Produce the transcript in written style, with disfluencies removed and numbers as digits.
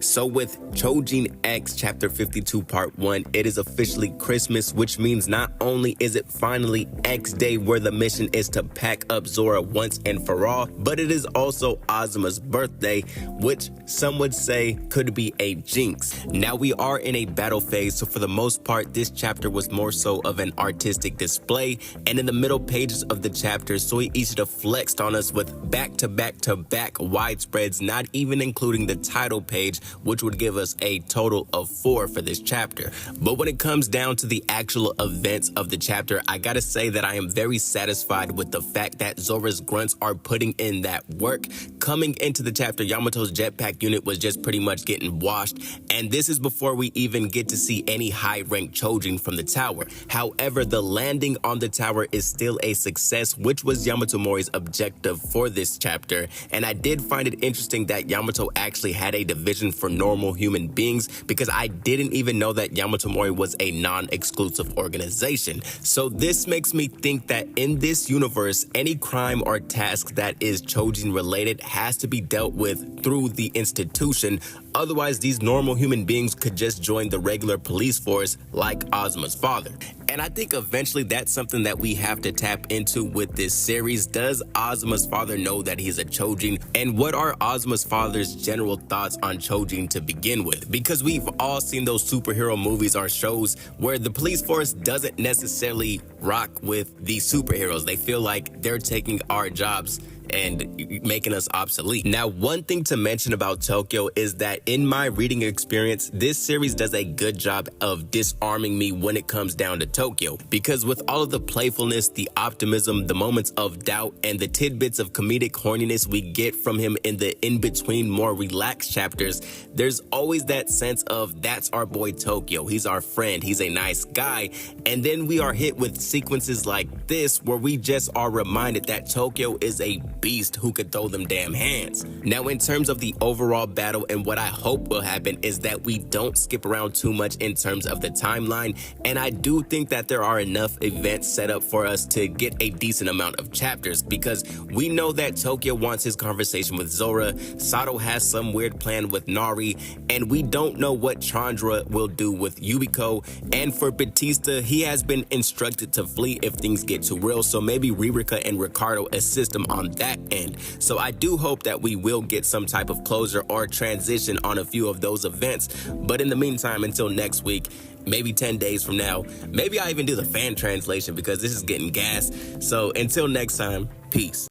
So with Choujin X Chapter 52 Part 1, it is officially Christmas, which means not only is it finally X Day where the mission is to pack up Zora once and for all, but it is also AZUMA'S birthday, which some would say could be a jinx. Now we are in a battle phase, so for the most part, this chapter was more so of an artistic display, and in the middle pages of the chapter, Sui Ishida flexed on us with back-to-back-to-back widespreads, not even including the title page, which would give us a total of 4 for this chapter. But when it comes down to the actual events of the chapter, I gotta say that I am very satisfied with the fact that Zora's grunts are putting in that work. Coming into the chapter, Yamato's jetpack unit was just pretty much getting washed, and this is before we even get to see any high-ranked Choujin from the tower. However, the landing on the tower is still a success, which was Yamato Mori's objective for this chapter, and I did find it interesting that Yamato actually had a division for normal human beings, because I didn't even know that Yamato Mori was a non-exclusive organization. So this makes me think that in this universe, any crime or task that is Choujin related has to be dealt with through the institution. Otherwise, these normal human beings could just join the regular police force like AZUMA'S father. And I think eventually that's something that we have to tap into with this series. Does AZUMA'S father know that he's a Choujin? And what are AZUMA'S father's general thoughts on Choujin to begin with? Because we've all seen those superhero movies or shows where the police force doesn't necessarily rock with the superheroes. They feel like they're taking our jobs and making us obsolete. Now, one thing to mention about Tokyo is that in my reading experience, this series does a good job of disarming me when it comes down to Tokyo, because with all of the playfulness, the optimism, the moments of doubt, and the tidbits of comedic horniness we get from him in the in-between more relaxed chapters, there's always that sense of that's our boy Tokyo, he's our friend, he's a nice guy. And then we are hit with sequences like this where we just are reminded that Tokyo is a beast who could throw them damn hands. Now, in terms of the overall battle, and what I hope will happen is that we don't skip around too much in terms of the timeline, and I do think that there are enough events set up for us to get a decent amount of chapters, because we know that Tokyo wants his conversation with Zora, Sato has some weird plan with Nari, and we don't know what Chandra will do with Yubiko, and for Batista, he has been instructed to flee if things get too real, so maybe Ririka and Ricardo assist him on that end. So I do hope that we will get some type of closure or transition on a few of those events. But in the meantime, until next week, maybe 10 days from now, maybe I even do the fan translation because this is getting gas. So until next time, peace.